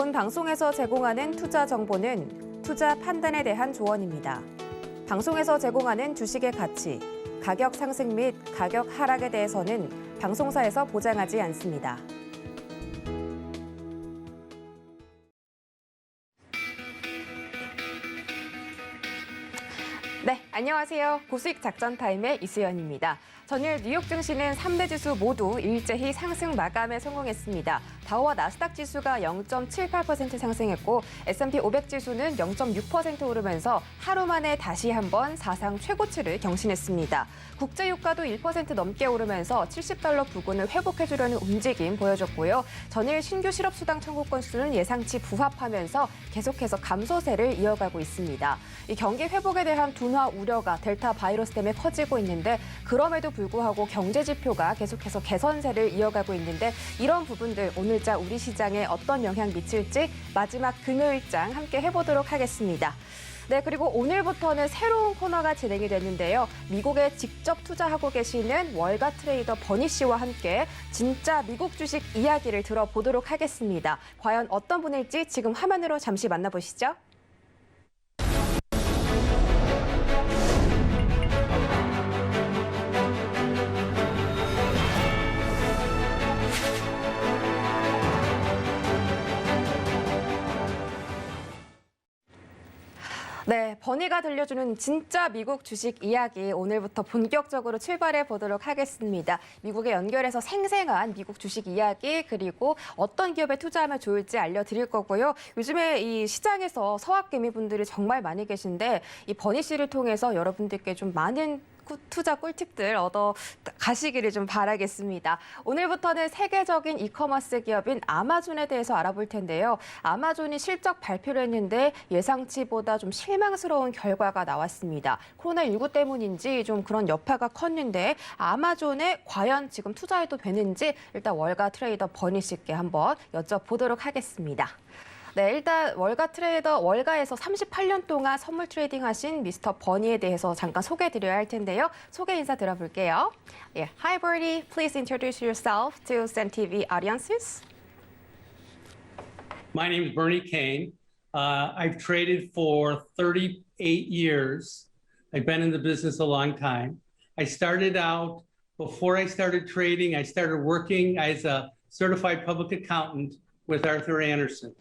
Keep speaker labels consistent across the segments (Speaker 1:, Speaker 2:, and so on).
Speaker 1: 본 방송에서 제공하는 투자 정보는 투자 판단에 대한 조언입니다. 방송에서 제공하는 주식의 가치, 가격 상승 및 가격 하락에 대해서는 방송사에서 보장하지 않습니다. 네, 안녕하세요. 고수익 작전 타임의 이수연입니다. 전일 뉴욕 증시는 3대 지수 모두 일제히 상승 마감에 성공했습니다. 다우와 나스닥 지수가 0.78% 상승했고 S&P 500 지수는 0.6% 오르면서 하루 만에 다시 한번 사상 최고치를 경신했습니다. 국제유가도 1% 넘게 오르면서 70달러 부근을 회복해주려는 움직임 보여줬고요. 전일 신규 실업수당 청구 건수는 예상치 부합하면서 계속해서 감소세를 이어가고 있습니다. 이 경기 회복에 대한 둔화 우려가 델타 바이러스 때문에 커지고 있는데 그럼에도 불구하고 경제 지표가 계속해서 개선세를 이어가고 있는데 이런 부분들 오늘자 우리 시장에 어떤 영향 미칠지 마지막 금요일장 함께 해보도록 하겠습니다. 네, 그리고 오늘부터는 새로운 코너가 진행이 됐는데요. 미국에 직접 투자하고 계시는 월가 트레이더 버니 씨와 함께 진짜 미국 주식 이야기를 들어보도록 하겠습니다. 과연 어떤 분일지 지금 화면으로 잠시 만나보시죠. 네, 버니가 들려주는 진짜 미국 주식 이야기 오늘부터 본격적으로 출발해 보도록 하겠습니다. 미국에 연결해서 생생한 미국 주식 이야기 그리고 어떤 기업에 투자하면 좋을지 알려드릴 거고요. 요즘에 이 시장에서 서학개미분들이 정말 많이 계신데 이 버니 씨를 통해서 여러분들께 좀 많은 투자 꿀팁들 얻어 가시기를 좀 바라겠습니다. 오늘부터는 세계적인 이커머스 기업인 아마존에 대해서 알아볼 텐데요. 아마존이 실적 발표를 했는데 예상치보다 좀 실망스러운 결과가 나왔습니다. 코로나19 때문인지 좀 그런 여파가 컸는데 아마존에 과연 지금 투자해도 되는지 일단 월가 트레이더 버니 씨께 한번 여쭤보도록 하겠습니다. 네, 일단 월가 트레이더 월가에서 38년 동안 선물 트레이딩 하신 미스터 버니에 대해서 잠깐 소개해드려야 할 텐데요. 소개 인사 들어볼게요. Yeah. Hi, Bernie. Please introduce yourself to Sen TV audiences.
Speaker 2: My name is Bernie Kane. I've traded for 38 years. I've been in the business a long time. I started out, before I started trading, I started working as a certified public accountant with Arthur Andersen.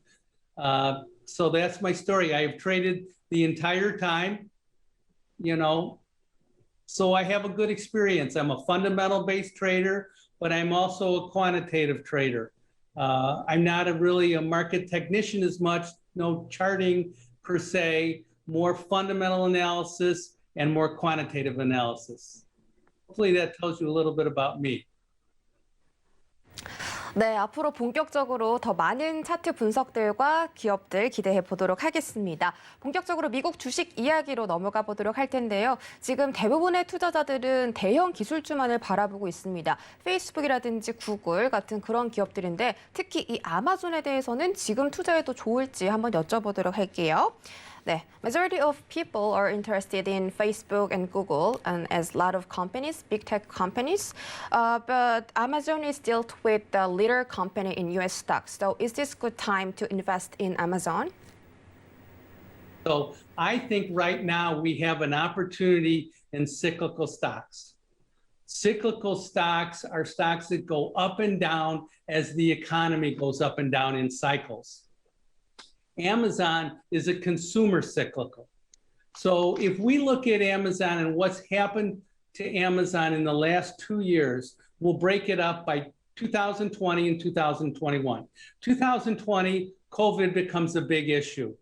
Speaker 2: So that's my story. I have traded the entire time, so I have a good experience. I'm a fundamental-based trader, but I'm also a quantitative trader. I'm not really a market technician as much, no charting per se, more fundamental analysis and more quantitative analysis. Hopefully that tells you a little bit about me.
Speaker 1: 네, 앞으로 본격적으로 더 많은 차트 분석들과 기업들 기대해 보도록 하겠습니다. 본격적으로 미국 주식 이야기로 넘어가 보도록 할 텐데요. 지금 대부분의 투자자들은 대형 기술주만을 바라보고 있습니다. 페이스북이라든지 구글 같은 그런 기업들인데 특히 이 아마존에 대해서는 지금 투자해도 좋을지 한번 여쭤보도록 할게요. 네, majority of people are interested in Facebook and Google and as a lot of companies, big tech companies, but Amazon is still with the leader company in U.S. stocks. So is this good time to invest in Amazon?
Speaker 2: So I think right now we have an opportunity in cyclical stocks. Cyclical stocks are stocks that go up and down as the economy goes up and down in cycles. Amazon is a consumer cyclical. So if we look at Amazon and what's happened to Amazon in the last 2 years, we'll break it up by 2020 and 2021. 2020, COVID becomes a big issue.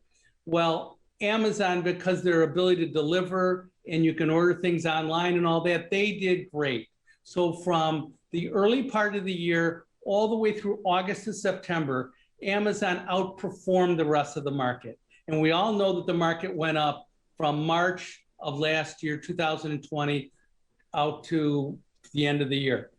Speaker 2: Well, Amazon, because their ability to deliver and you can order things online and all that, they did great. So from the early part of the year all the way through August to September, Amazon outperformed the rest of the market. And we all know that the market went up from March of last year, 2020, out to the end of the year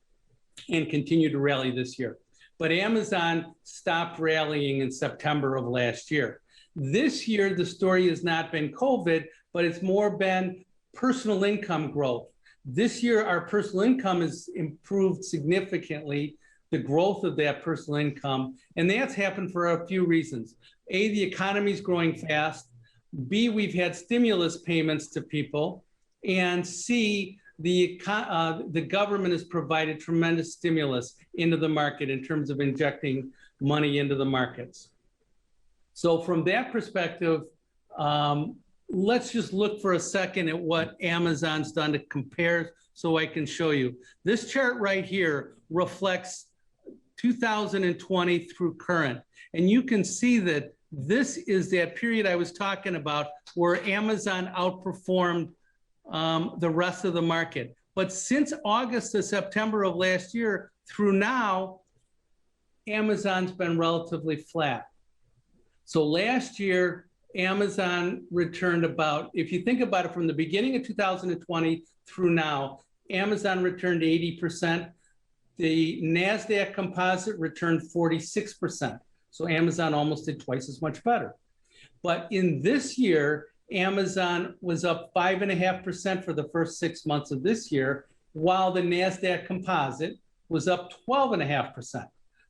Speaker 2: and continued to rally this year. But Amazon stopped rallying in September of last year. This year, the story has not been COVID, but it's more been personal income growth. This year, our personal income has improved significantly the growth of that personal income. And that's happened for a few reasons. A, the economy is growing fast. B, we've had stimulus payments to people. And C, the government has provided tremendous stimulus into the market in terms of injecting money into the markets. So from that perspective, let's just look for a second at what Amazon's done to compare so I can show you. This chart right here reflects 2020 through current. And you can see that this is that period I was talking about where Amazon outperformed the rest of the market. But since August to September of last year through now, Amazon's been relatively flat. So last year, Amazon returned about, if you think about it from the beginning of 2020 through now, Amazon returned 80%. The NASDAQ composite returned 46%. So Amazon almost did twice as much better. But in this year, Amazon was up 5.5% for the first 6 months of this year, while the NASDAQ composite was up 12.5%.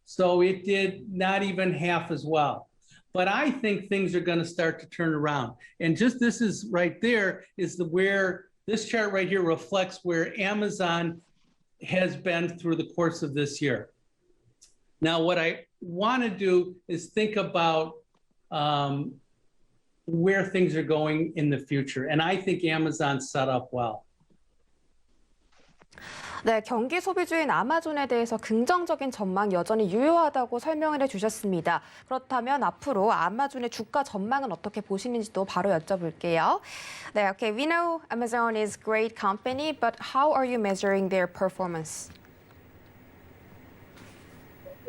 Speaker 2: So it did not even half as well. But I think things are going to start to turn around. And just this is right there is where this chart right here reflects where Amazon has been through the course of this year. Now, what I want to do is think about where things are going in the future. And I think Amazon's set up well.
Speaker 1: 네, 경기 소비주인 아마존에 대해서 긍정적인 전망 여전히 유효하다고 설명을 해주셨습니다. 그렇다면 앞으로 아마존의 주가 전망은 어떻게 보시는지도 바로 여쭤볼게요. 네, okay, we know Amazon is a great company, but how are you measuring their performance?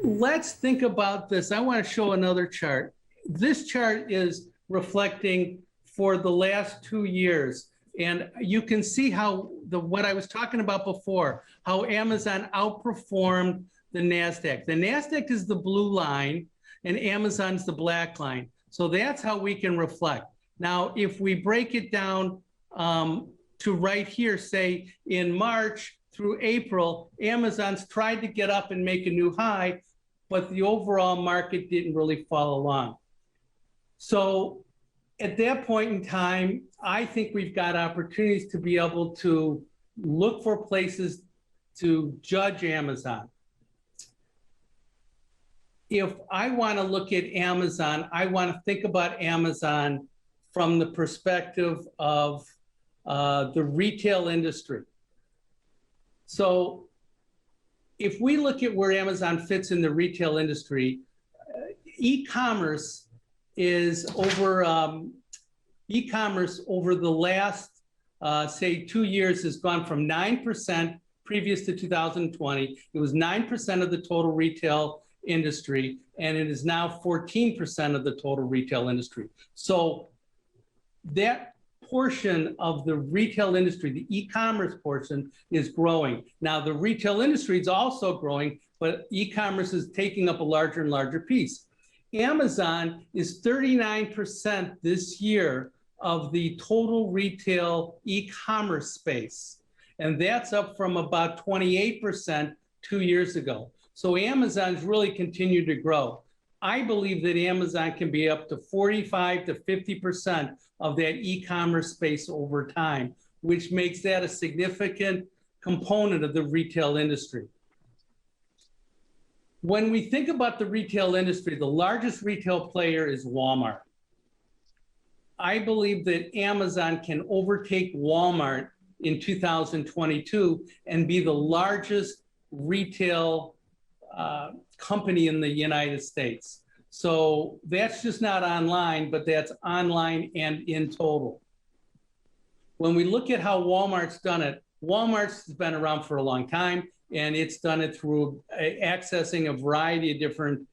Speaker 2: Let's think about this. I want to show another chart. This chart is reflecting for the last 2 years. And you can see how what I was talking about before, how Amazon outperformed the NASDAQ. The NASDAQ is the blue line and Amazon's the black line. So that's how we can reflect. Now, if we break it down to right here, say in March through April, Amazon's tried to get up and make a new high, but the overall market didn't really follow along. So at that point in time, I think we've got opportunities to be able to look for places to judge Amazon. If I want to look at Amazon, I want to think about Amazon from the perspective of the retail industry. So if we look at where Amazon fits in the retail industry, e-commerce is over the last, say, 2 years has gone from 9% previous to 2020. It was 9% of the total retail industry, and it is now 14% of the total retail industry. So that portion of the retail industry, the e-commerce portion, is growing. Now, the retail industry is also growing, but e-commerce is taking up a larger and larger piece. Amazon is 39% this year of the total retail e-commerce space. And that's up from about 28% 2 years ago. So Amazon's really continued to grow. I believe that Amazon can be up to 45 to 50% of that e-commerce space over time, which makes that a significant component of the retail industry. When we think about the retail industry, the largest retail player is Walmart. I believe that Amazon can overtake Walmart in 2022 and be the largest retail company in the United States. So that's just not online, but that's online and in total. When we look at how Walmart's done it, Walmart's been around for a long time, and it's done it through accessing a variety of different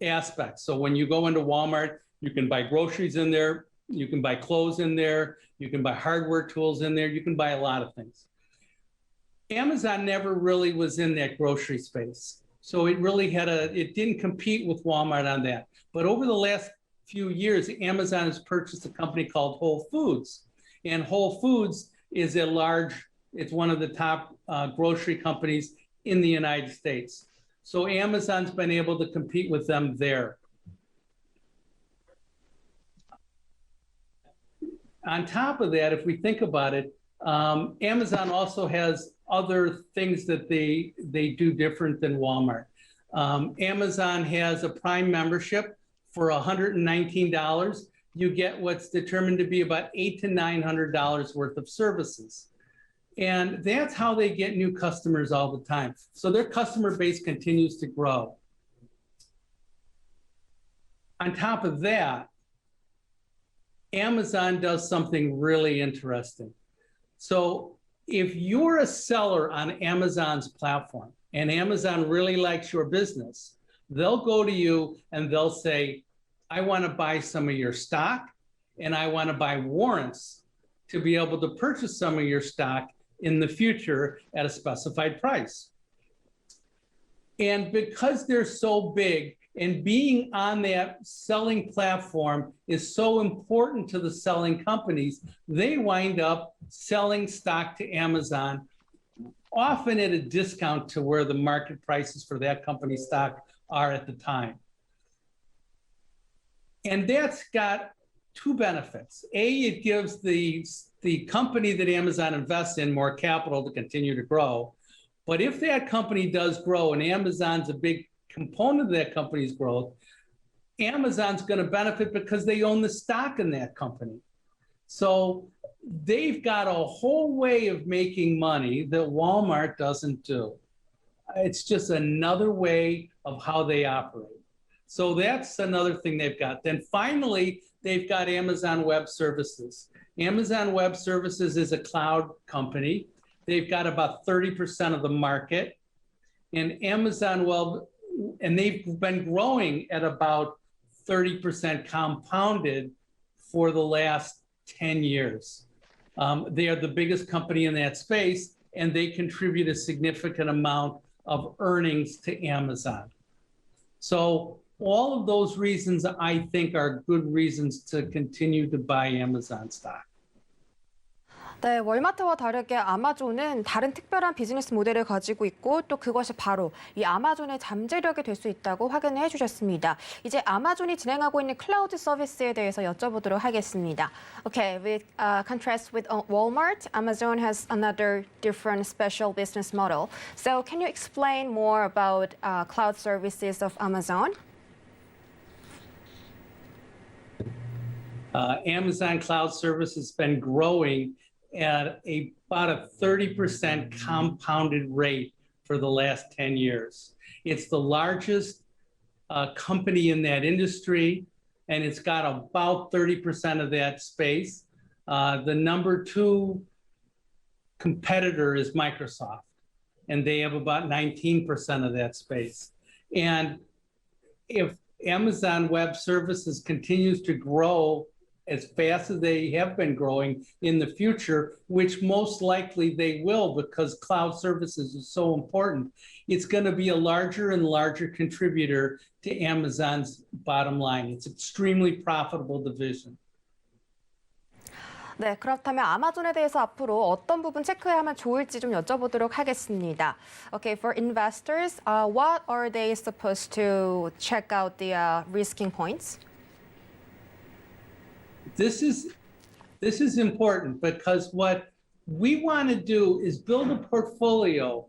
Speaker 2: aspects. So when you go into Walmart, you can buy groceries in there, you can buy clothes in there, you can buy hardware tools in there, you can buy a lot of things. Amazon never really was in that grocery space. So it really it didn't compete with Walmart on that. But over the last few years, Amazon has purchased a company called Whole Foods. And Whole Foods is it's one of the top grocery companies in the United States. So Amazon's been able to compete with them there. On top of that, if we think about it, Amazon also has other things that they do different than Walmart. Amazon has a Prime membership for $119. You get what's determined to be about $800 to $900 worth of services. And that's how they get new customers all the time. So their customer base continues to grow. On top of that, Amazon does something really interesting. So if you're a seller on Amazon's platform and Amazon really likes your business, they'll go to you and they'll say, I want to buy some of your stock and I want to buy warrants to be able to purchase some of your stock in the future at a specified price. And because they're so big and being on that selling platform is so important to the selling companies, they wind up selling stock to Amazon, often at a discount to where the market prices for that company's stock are at the time. And that's got two benefits. A, it gives the company that Amazon invests in more capital to continue to grow. But if that company does grow and Amazon's a big component of that company's growth, Amazon's going to benefit because they own the stock in that company. So they've got a whole way of making money that Walmart doesn't do. It's just another way of how they operate. So that's another thing they've got. Then finally, they've got Amazon Web Services. Amazon Web Services is a cloud company. They've got about 30% of the market. And they've been growing at about 30% compounded for the last 10 years. They are the biggest company in that space, and they contribute a significant amount of earnings to Amazon. So all of those reasons, I think, are good reasons to continue to buy Amazon stock.
Speaker 1: 네, 월마트와 다르게 아마존은 다른 특별한 비즈니스 모델을 가지고 있고 또 그것이 바로 이 아마존의 잠재력이 될 수 있다고 확인을 해주셨습니다. 이제 아마존이 진행하고 있는 클라우드 서비스에 대해서 여쭤보도록 하겠습니다. Okay, with contrast with Walmart, Amazon has another different special business model. So can you explain more about cloud services of Amazon?
Speaker 2: Amazon Cloud Service has been growing at about a 30% compounded rate for the last 10 years. It's the largest company in that industry, and it's got about 30% of that space. The number 2 competitor is Microsoft, and they have about 19% of that space. And if Amazon Web Services continues to grow as fast as they have been growing in the future, which most likely they will because cloud services is so important, it's going to be a larger and larger contributor to Amazon's bottom line. It's an extremely profitable division.
Speaker 1: 네, 그렇다면 아마존에 대해서 앞으로 어떤 부분 체크해야 하면 좋을지 좀 여쭤보도록 하겠습니다. Okay, for investors, what are they supposed to check out the risking points?
Speaker 2: This is important because what we want to do is build a portfolio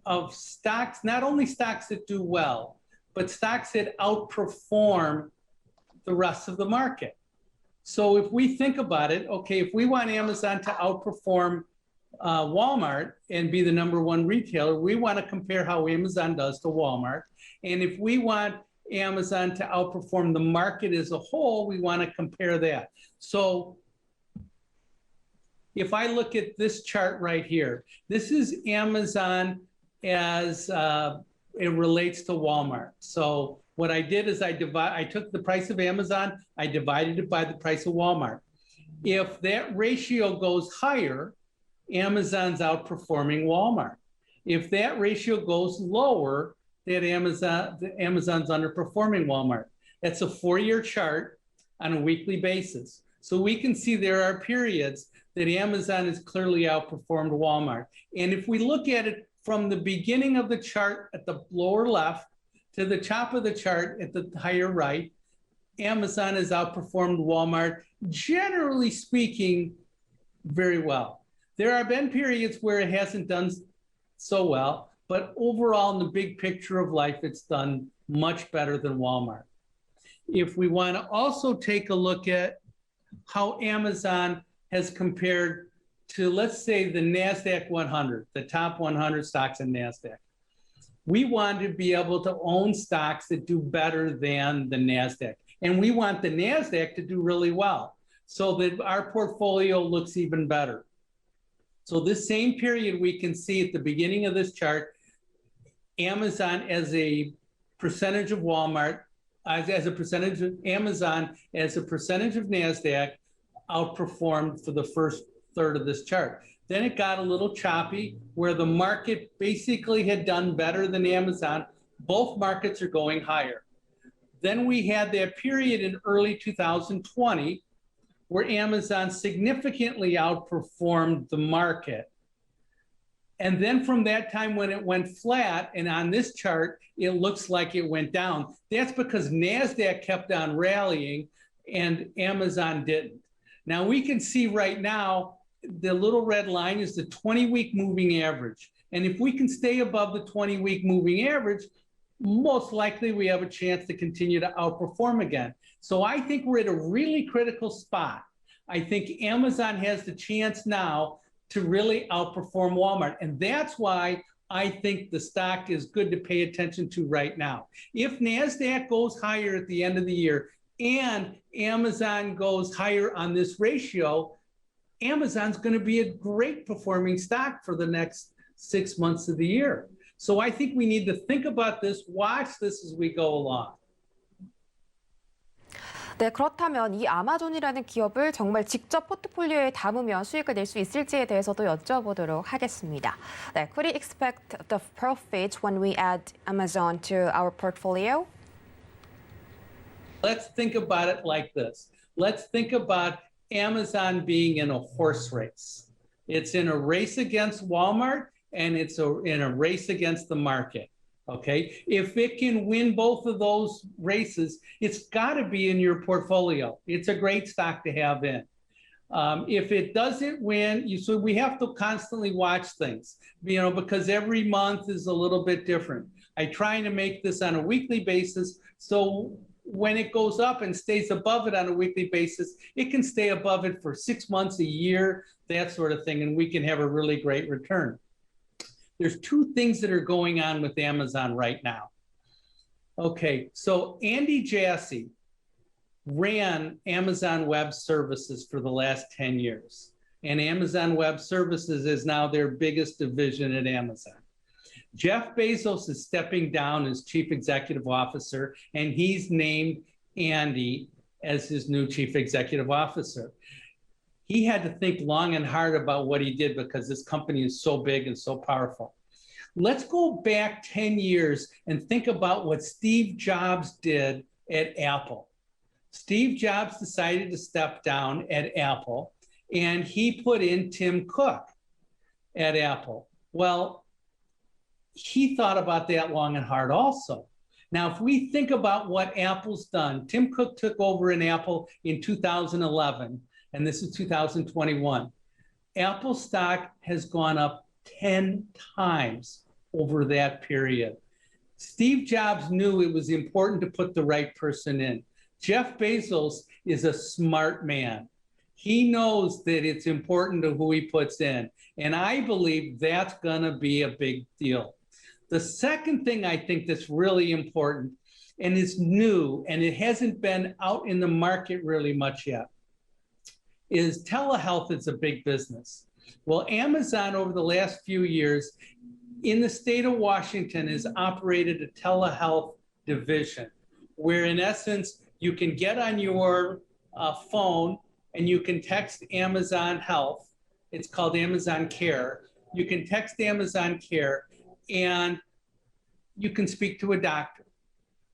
Speaker 2: of stocks, not only stocks that do well, but stocks that outperform the rest of the market. So if we think about it, okay, if we want Amazon to outperform Walmart and be the #1 retailer, we want to compare how Amazon does to Walmart. And if we want Amazon to outperform the market as a whole, we want to compare that. So if I look at this chart right here, this is Amazon as it relates to Walmart. So what I did is I took the price of Amazon, I divided it by the price of Walmart. If that ratio goes higher, Amazon's outperforming Walmart. If that ratio goes lower, that Amazon's underperforming Walmart. That's a 4-year chart on a weekly basis. So we can see there are periods that Amazon has clearly outperformed Walmart. And if we look at it from the beginning of the chart at the lower left to the top of the chart at the higher right, Amazon has outperformed Walmart, generally speaking, very well. There have been periods where it hasn't done so well, but overall, in the big picture of life, it's done much better than Walmart. If we want to also take a look at how Amazon has compared to, let's say, the NASDAQ 100, the top 100 stocks in NASDAQ. We want to be able to own stocks that do better than the NASDAQ. And we want the NASDAQ to do really well so that our portfolio looks even better. So this same period, we can see at the beginning of this chart, Amazon as a percentage of Walmart, as a percentage of Amazon, as a percentage of NASDAQ, outperformed for the first third of this chart. Then it got a little choppy where the market basically had done better than Amazon. Both markets are going higher. Then we had that period in early 2020 where Amazon significantly outperformed the market. And then from that time when it went flat, and on this chart, it looks like it went down. That's because NASDAQ kept on rallying and Amazon didn't. Now we can see right now, the little red line is the 20-week moving average. And if we can stay above the 20-week moving average, most likely we have a chance to continue to outperform again. So I think we're at a really critical spot. I think Amazon has the chance now to really outperform Walmart. And that's why I think the stock is good to pay attention to right now. If NASDAQ goes higher at the end of the year and Amazon goes higher on this ratio, Amazon's going to be a great performing stock for the next 6 months of the year. So I think we need to think about this, watch this as we go along.
Speaker 1: 네, 그렇다면 이 아마존이라는 기업을 정말 직접 포트폴리오에 담으면 수익을 낼 수 있을지에 대해서도 여쭤보도록 하겠습니다. 네, could we expect the profit when we add Amazon to our portfolio?
Speaker 2: Let's think about it like this. Let's think about Amazon being in a horse race. It's in a race against Walmart and it's in a race against the market. Okay, if it can win both of those races, it's got to be in your portfolio. It's a great stock to have in. If it doesn't win, so we have to constantly watch things, because every month is a little bit different. I try to make this on a weekly basis, so when it goes up and stays above it on a weekly basis, it can stay above it for 6 months, a year, that sort of thing, and we can have a really great return. There's two things that are going on with Amazon right now. Okay, so Andy Jassy ran Amazon Web Services for the last 10 years. And Amazon Web Services is now their biggest division at Amazon. Jeff Bezos is stepping down as chief executive officer, and he's named Andy as his new chief executive officer. He had to think long and hard about what he did because this company is so big and so powerful. Let's go back 10 years and think about what Steve Jobs did at Apple. Steve Jobs decided to step down at Apple, and he put in Tim Cook at Apple. Well, he thought about that long and hard also. Now, if we think about what Apple's done, Tim Cook took over in Apple in 2011, and this is 2021. Apple stock has gone up 10 times over that period. Steve Jobs knew it was important to put the right person in. Jeff Bezos is a smart man. He knows that it's important to who he puts in. And I believe that's gonna be a big deal. The second thing I think that's really important and is new, and it hasn't been out in the market really much yet, is telehealth is a big business. Well, Amazon over the last few years in the state of Washington has operated a telehealth division where in essence, you can get on your phone and you can text Amazon Health. It's called Amazon Care. You can text Amazon Care and you can speak to a doctor,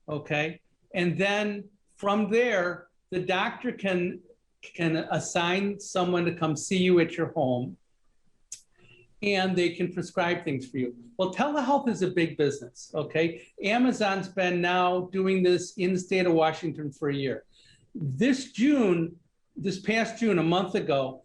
Speaker 2: okay? And then from there, the doctor can assign someone to come see you at your home. and they can prescribe things for you. Well, telehealth is a big business, okay? Amazon's been now doing this in the state of Washington for a year. This past June, a month ago,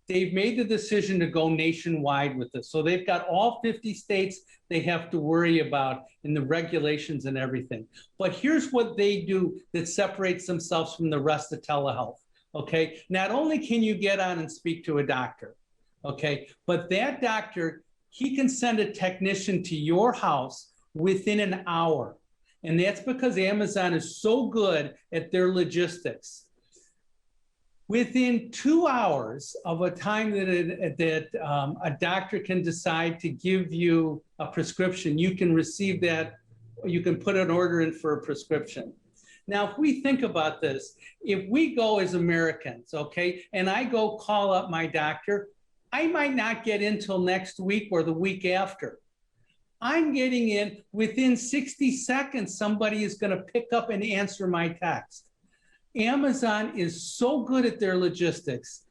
Speaker 2: they've made the decision to go nationwide with this. So they've got all 50 states they have to worry about in the regulations and everything. But here's what they do that separates themselves from the rest of telehealth, okay? Not only can you get on and speak to a doctor, okay, but that doctor, he can send a technician to your house within an hour. And that's because Amazon is so good at their logistics. Within 2 hours of a time that a doctor can decide to give you a prescription, you can receive that, you can put an order in for a prescription. Now, if we think about this, if we go as Americans, okay, and I go call up my doctor, I might not get in till next week or the week after. I'm getting in within 60 seconds, somebody is going to pick up and answer my text. Amazon is so good at their logistics.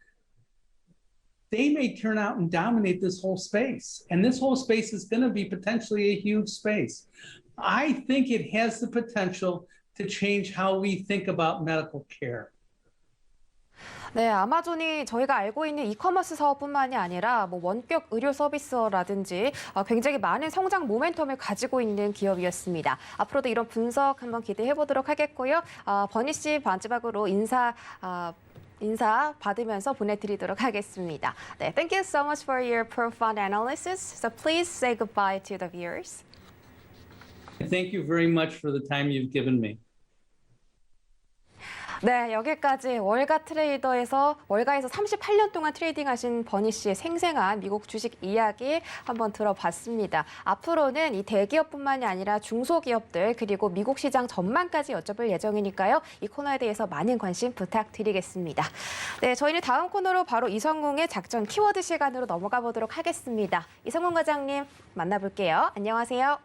Speaker 2: They may turn out and dominate this whole space. And this whole space is going to be potentially a huge space. I think it has the potential to change how we think about medical care.
Speaker 1: 네, 아마존이 저희가 알고 있는 이커머스 사업뿐만이 아니라 뭐 원격 의료 서비스라든지 굉장히 많은 성장 모멘텀을 가지고 있는 기업이었습니다. 앞으로도 이런 분석 한번 기대해 보도록 하겠고요. 버니 씨 마지막으로 인사 받으면서 보내드리도록 하겠습니다. 네, thank you so much for your profound analysis. So please say goodbye to the viewers.
Speaker 2: Thank you very much for the time you've given me.
Speaker 1: 네, 여기까지 월가에서 38년 동안 트레이딩하신 버니 씨의 생생한 미국 주식 이야기 한번 들어봤습니다. 앞으로는 이 대기업뿐만이 아니라 중소기업들 그리고 미국 시장 전망까지 여쭤볼 예정이니까요. 이 코너에 대해서 많은 관심 부탁드리겠습니다. 네, 저희는 다음 코너로 바로 이성웅의 작전 키워드 시간으로 넘어가 보도록 하겠습니다. 이성웅 과장님 만나볼게요. 안녕하세요.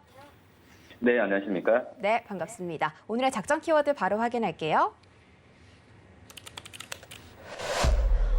Speaker 3: 네, 안녕하십니까?
Speaker 1: 네, 반갑습니다. 오늘의 작전 키워드 바로 확인할게요.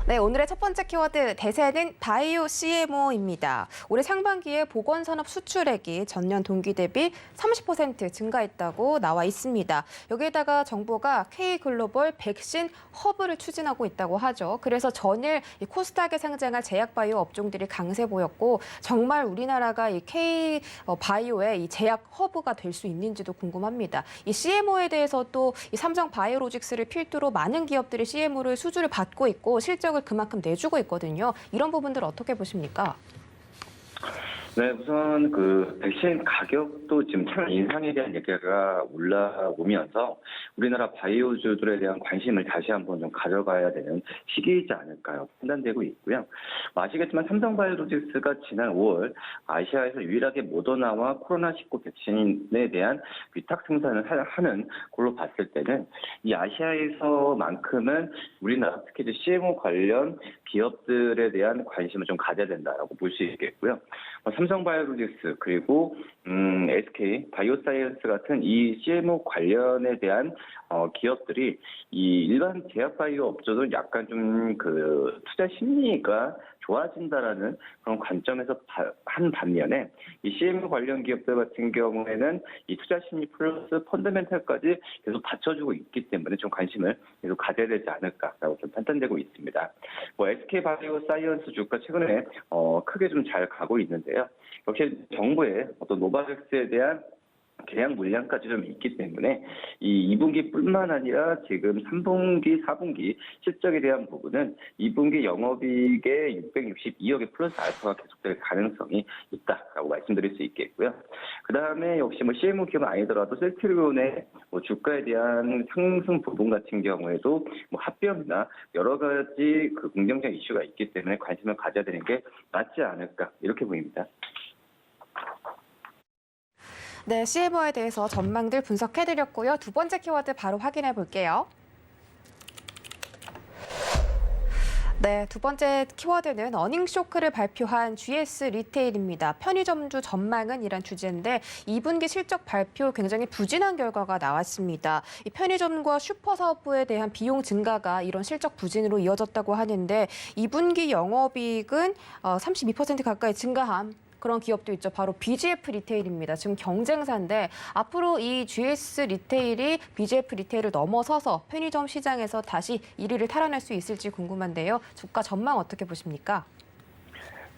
Speaker 1: 네, 오늘의 첫 번째 키워드 대세는 바이오 CMO입니다. 올해 상반기에 보건산업 수출액이 전년 동기 대비 30% 증가했다고 나와 있습니다. 여기에다가 정부가 K글로벌 백신 허브를 추진하고 있다고 하죠. 그래서 전일 이 코스닥에 상장할 제약바이오 업종들이 강세 보였고 정말 우리나라가 이 K바이오의 이 제약 허브가 될 수 있는지도 궁금합니다. 이 CMO에 대해서 또 이 삼성 바이오로직스를 필두로 많은 기업들이 CMO를 수주를 받고 있고 실적 그만큼 내주고 있거든요. 이런 부분들 어떻게 보십니까?
Speaker 3: 네, 우선 그 백신 가격도 지금 참 인상에 대한 얘기가 올라오면서 우리나라 바이오주들에 대한 관심을 다시 한번 좀 가져가야 되는 시기이지 않을까요? 판단되고 있고요. 아시겠지만 삼성바이오로직스가 지난 5월 아시아에서 유일하게 모더나와 코로나19 백신에 대한 위탁 생산을 하는 걸로 봤을 때는 이 아시아에서만큼은 우리나라 특히 이제 CMO 관련 기업들에 대한 관심을 좀 가져야 된다라고 볼 수 있겠고요. 삼성바이오로직스 그리고 SK 바이오사이언스 같은 이 CMO 관련에 대한 기업들이 이 일반 제약바이오 업종은 약간 좀 그 투자 심리가 좋아진다라는 그런 관점에서 한 반면에 이 CMO 관련 기업들 같은 경우에는 이 투자 심리 플러스 펀더멘탈까지 계속 받쳐주고 있기 때문에 좀 관심을 계속 가져야 되지 않을까라고 좀 판단되고 있습니다. 뭐 SK 바이오사이언스 주가 최근에 크게 좀 잘 가고 있는데요. 역시 정부의 어떤 노바백스에 대한 계약 물량까지 좀 있기 때문에 이 2분기뿐만 아니라 지금 3분기, 4분기 실적에 대한 부분은 2분기 영업이익의 662억의 플러스 알파가 계속될 가능성이 있다라고 말씀드릴 수 있겠고요. 그다음에 역시 뭐 CMO 기업은 아니더라도 셀트리온의 뭐 주가에 대한 상승 부분 같은 경우에도 뭐 합병이나 여러 가지 그 긍정적 이슈가 있기 때문에 관심을 가져야 되는 게 맞지 않을까 이렇게 보입니다.
Speaker 1: 네, CMO에 대해서 전망들 분석해드렸고요. 두 번째 키워드 바로 확인해 볼게요. 네, 두 번째 키워드는 어닝 쇼크를 발표한 GS 리테일입니다. 편의점주 전망은 이란 주제인데 2분기 실적 발표 굉장히 부진한 결과가 나왔습니다. 이 편의점과 슈퍼 사업부에 대한 비용 증가가 이런 실적 부진으로 이어졌다고 하는데 2분기 영업이익은 32% 가까이 증가한 그런 기업도 있죠. 바로 BGF 리테일입니다. 지금 경쟁사인데 앞으로 이 GS 리테일이 BGF 리테일을 넘어서서 편의점 시장에서 다시 1위를 탈환할 수 있을지 궁금한데요. 주가 전망 어떻게 보십니까?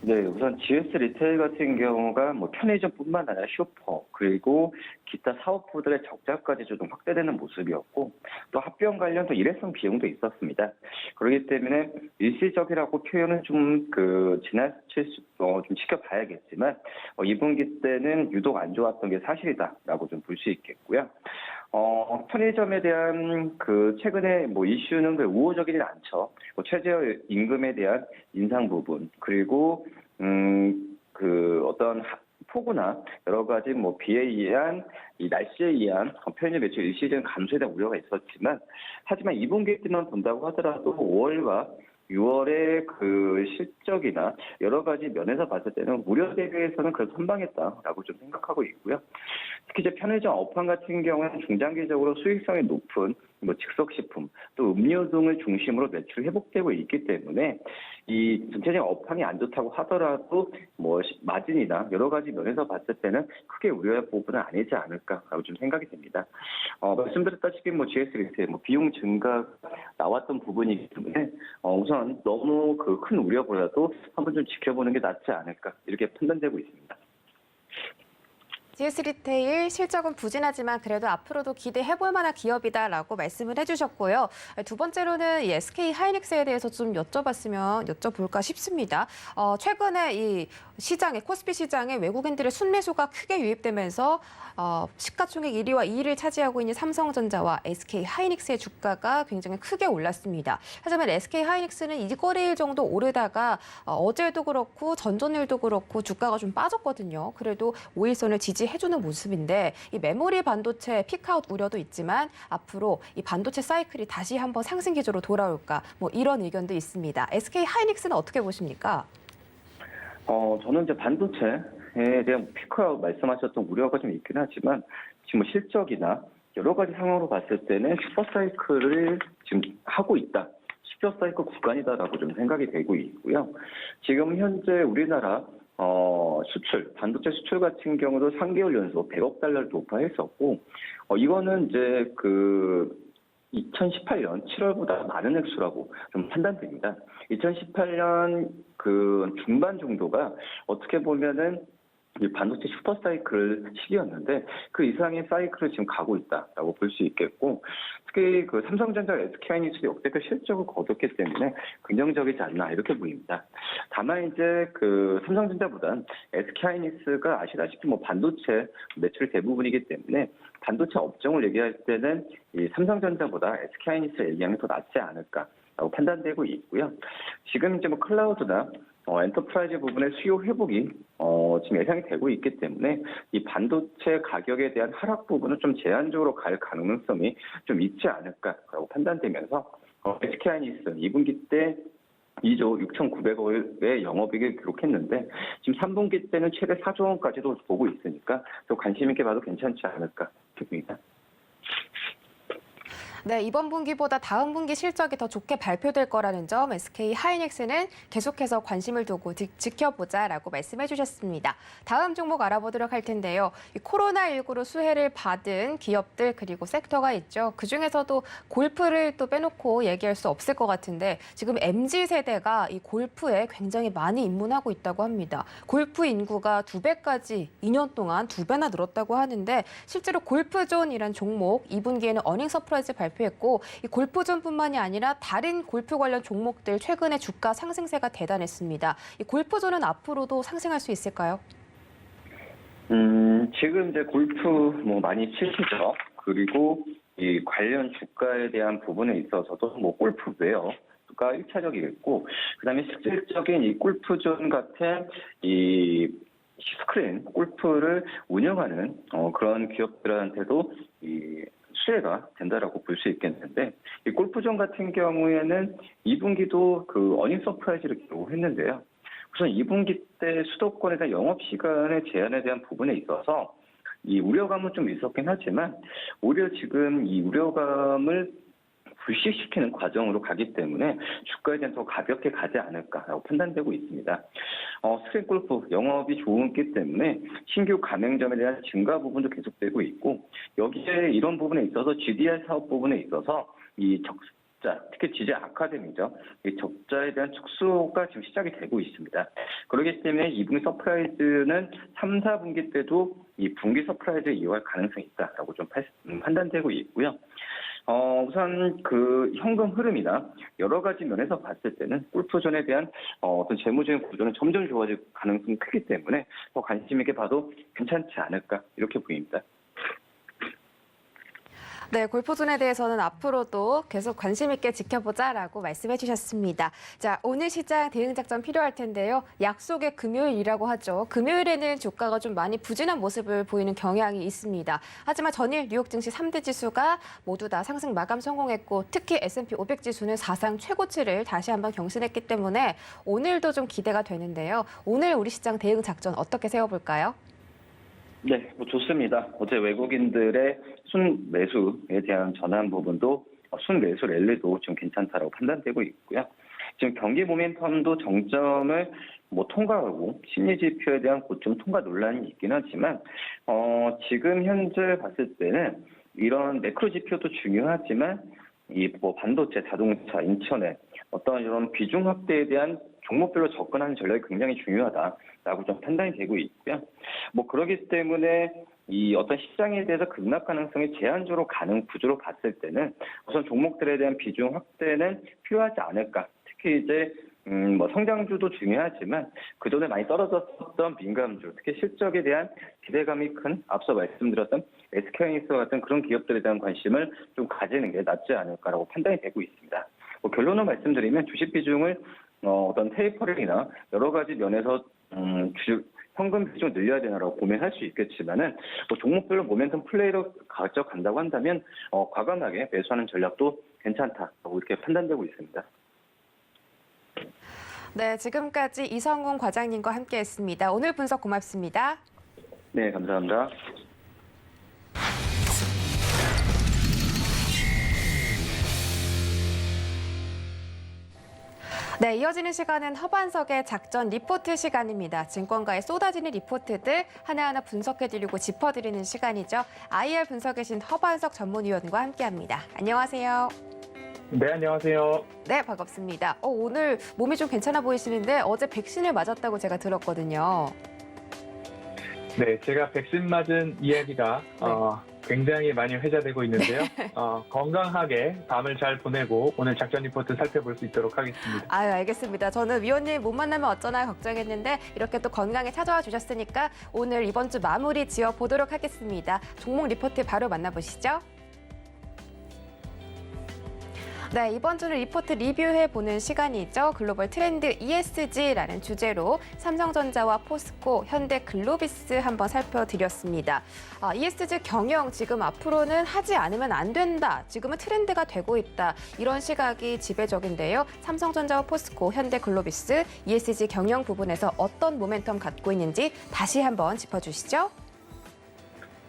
Speaker 3: 네, 우선 GS 리테일 같은 경우가 뭐 편의점뿐만 아니라 슈퍼 그리고 기타 사업부들의 적자까지 좀 확대되는 모습이었고 또 합병 관련 또 일회성 비용도 있었습니다. 그렇기 때문에 일시적이라고 표현은 좀 지나칠 좀 지켜봐야겠지만 2분기 때는 유독 안 좋았던 게 사실이다라고 좀 볼 수 있겠고요. 편의점에 대한 최근에 이슈는 우호적이진 않죠. 최저 임금에 대한 인상 부분, 그리고, 어떤 폭우나 여러 가지 비에 의한 이 날씨에 의한 편의점 매출 일시적인 감소에 대한 우려가 있었지만, 하지만 2분기 때만 본다고 하더라도 5월과 6월의 실적이나 여러 가지 면에서 봤을 때는 우려 대비해서는 그래도 선방했다라고 좀 생각하고 있고요. 특히 이제 편의점 업황 같은 경우는 중장기적으로 수익성이 높은 즉석식품, 또 음료 등을 중심으로 매출이 회복되고 있기 때문에 이 전체적인 업황이 안 좋다고 하더라도 마진이나 여러 가지 면에서 봤을 때는 크게 우려할 부분은 아니지 않을까라고 좀 생각이 됩니다. 말씀드렸다시피 GS 리테일 비용 증가 나왔던 부분이기 때문에 우선 너무 큰 우려보다도 한번 좀 지켜보는 게 낫지 않을까 이렇게 판단되고 있습니다.
Speaker 1: GS 리테일 실적은 부진하지만 그래도 앞으로도 기대해볼 만한 기업이다라고 말씀을 해주셨고요. 두 번째로는 이 SK 하이닉스에 대해서 좀 여쭤볼까 싶습니다. 최근에 이 코스피 시장에 외국인들의 순매수가 크게 유입되면서 시가총액 1위와 2위를 차지하고 있는 삼성전자와 SK 하이닉스의 주가가 굉장히 크게 올랐습니다. 하지만 SK 하이닉스는 이거래일 정도 오르다가 어제도 그렇고 전전일도 그렇고 주가가 좀 빠졌거든요. 그래도 5일선을 지지해주는 모습인데 이 메모리 반도체 피크아웃 우려도 있지만 앞으로 이 반도체 사이클이 다시 한번 상승 기조로 돌아올까 이런 의견도 있습니다. SK 하이닉스는 어떻게 보십니까?
Speaker 3: 저는 이제 반도체에 대한 피크아웃 말씀하셨던 우려가 좀 있긴 하지만 지금 실적이나 여러 가지 상황으로 봤을 때는 슈퍼사이클을 지금 하고 있다. 슈퍼사이클 구간이다라고 좀 생각이 되고 있고요. 지금 현재 우리나라 반도체 수출 같은 경우도 3개월 연속 100억 달러를 돌파했었고, 이거는 이제 2018년 7월보다 많은 액수라고 좀 판단됩니다. 2018년 중반 정도가 어떻게 보면은 이 반도체 슈퍼사이클 시기였는데 그 이상의 사이클을 지금 가고 있다라고 볼 수 있겠고, 특히 삼성전자, SK하이닉스 역대급 실적을 거뒀기 때문에 긍정적이지 않나 이렇게 보입니다. 다만 이제 삼성전자보단 SK하이닉스가 아시다시피 반도체 매출 대부분이기 때문에 반도체 업종을 얘기할 때는 이 삼성전자보다 SK하이닉스 얘기하면 더 낫지 않을까라고 판단되고 있고요. 지금 이제 클라우드나 엔터프라이즈 부분의 수요 회복이 지금 예상이 되고 있기 때문에 이 반도체 가격에 대한 하락 부분은 좀 제한적으로 갈 가능성이 좀 있지 않을까라고 판단되면서 SK하이닉스 2분기 때 2조 6,900억의 영업이익을 기록했는데 지금 3분기 때는 최대 4조 원까지도 보고 있으니까 또 관심 있게 봐도 괜찮지 않을까 싶습니다.
Speaker 1: 네, 이번 분기보다 다음 분기 실적이 더 좋게 발표될 거라는 점 SK 하이닉스는 계속해서 관심을 두고 지켜보자라고 말씀해 주셨습니다. 다음 종목 알아보도록 할 텐데요. 이 코로나19로 수혜를 받은 기업들 그리고 섹터가 있죠. 그중에서도 골프를 또 빼놓고 얘기할 수 없을 것 같은데 지금 MZ세대가 이 골프에 굉장히 많이 입문하고 있다고 합니다. 골프 인구가 2배까지 2년 동안 2배나 늘었다고 하는데 실제로 골프존이란 종목 2분기에는 어닝 서프라이즈 발표했고 이 골프존뿐만이 아니라 다른 골프 관련 종목들 최근에 주가 상승세가 대단했습니다. 이 골프존은 앞으로도 상승할 수 있을까요?
Speaker 3: 지금 이제 골프 많이 치시죠. 그리고 이 관련 주가에 대한 부분에 있어서도 골프웨어가 1차적이겠고, 그다음에 실질적인 이 골프존 같은 이 스크린 골프를 운영하는 그런 기업들한테도 이 수혜가 된다라고 볼 수 있겠는데, 이 골프존 같은 경우에는 2분기도 그 어닝 서프라이즈를 기록했는데요. 우선 2분기 때 수도권에 대한 영업 시간의 제한에 대한 부분에 있어서 이 우려감은 좀 있었긴 하지만, 오히려 지금 이 우려감을 불식시키는 과정으로 가기 때문에 주가에 대한 더 가볍게 가지 않을까라고 판단되고 있습니다. 스크린 골프 영업이 좋기 때문에 신규 가맹점에 대한 증가 부분도 계속되고 있고, 여기에 이런 부분에 있어서 GDR 사업 부분에 있어서 이 적자, 특히 GJ 아카데미죠. 이 적자에 대한 축소가 지금 시작이 되고 있습니다. 그렇기 때문에 2분기 서프라이즈는 3, 4분기 때도 이 분기 서프라이즈 이어갈 가능성이 있다라고 좀 판단되고 있고요. 우선 그 현금 흐름이나 여러 가지 면에서 봤을 때는 골프존에 대한 어떤 재무적인 구조는 점점 좋아질 가능성이 크기 때문에 더 관심 있게 봐도 괜찮지 않을까 이렇게 보입니다.
Speaker 1: 네, 골프존에 대해서는 앞으로도 계속 관심 있게 지켜보자라고 말씀해 주셨습니다. 자, 오늘 시장 대응 작전 필요할 텐데요. 약속의 금요일이라고 하죠. 금요일에는 주가가 좀 많이 부진한 모습을 보이는 경향이 있습니다. 하지만 전일 뉴욕 증시 3대 지수가 모두 다 상승 마감 성공했고, 특히 S&P 500 지수는 사상 최고치를 다시 한번 경신했기 때문에 오늘도 좀 기대가 되는데요. 오늘 우리 시장 대응 작전 어떻게 세워볼까요?
Speaker 3: 네, 좋습니다. 어제 외국인들의 순매수에 대한 전환 부분도 순매수 랠리도 좀 괜찮다라고 판단되고 있고요. 지금 경기 모멘텀도 정점을 통과하고 심리 지표에 대한 고점 통과 논란이 있긴 하지만 지금 현재 봤을 때는 이런 매크로 지표도 중요하지만 이 반도체, 자동차, 인터넷 어떤 이런 비중 확대에 대한 종목별로 접근하는 전략이 굉장히 중요하다라고 좀 판단이 되고 있고요. 그러기 때문에 이 어떤 시장에 대해서 급락 가능성이 제한적으로 가는 구조로 봤을 때는 우선 종목들에 대한 비중 확대는 필요하지 않을까. 특히 이제 성장주도 중요하지만 그전에 많이 떨어졌었던 민감주, 특히 실적에 대한 기대감이 큰 앞서 말씀드렸던 SK하이닉스와 같은 그런 기업들에 대한 관심을 좀 가지는 게 낫지 않을까라고 판단이 되고 있습니다. 결론을 말씀드리면 주식 비중을 어떤 테이퍼링이나 여러 가지 면에서 현금 비중 늘려야 되나라고 고민할 수 있겠지만은 종목별로 모멘텀 플레이로 가져간다고 한다면 과감하게 매수하는 전략도 괜찮다고 이렇게 판단되고 있습니다.
Speaker 1: 네, 지금까지 이성훈 과장님과 함께했습니다. 오늘 분석 고맙습니다.
Speaker 3: 네, 감사합니다.
Speaker 1: 네, 이어지는 시간은 허반석의 작전 리포트 시간입니다. 증권가에 쏟아지는 리포트들 하나하나 분석해드리고 짚어드리는 시간이죠. IR 분석에 신 허반석 전문위원과 함께합니다. 안녕하세요.
Speaker 4: 네, 안녕하세요.
Speaker 1: 네, 반갑습니다. 오늘 몸이 좀 괜찮아 보이시는데 어제 백신을 맞았다고 제가 들었거든요.
Speaker 4: 네, 제가 백신 맞은 이야기가 굉장히 많이 회자되고 있는데요. 건강하게 밤을 잘 보내고 오늘 작전 리포트 살펴볼 수 있도록 하겠습니다.
Speaker 1: 아유, 알겠습니다. 저는 위원님 못 만나면 어쩌나 걱정했는데 이렇게 또 건강에 찾아와 주셨으니까 오늘 이번 주 마무리 지어보도록 하겠습니다. 종목 리포트 바로 만나보시죠. 네, 이번 주는 리포트 리뷰해보는 시간이죠. 글로벌 트렌드 ESG라는 주제로 삼성전자와 포스코, 현대글로비스 한번 살펴드렸습니다. ESG 경영 지금 앞으로는 하지 않으면 안 된다. 지금은 트렌드가 되고 있다. 이런 시각이 지배적인데요. 삼성전자와 포스코, 현대글로비스 ESG 경영 부분에서 어떤 모멘텀 갖고 있는지 다시 한번 짚어주시죠.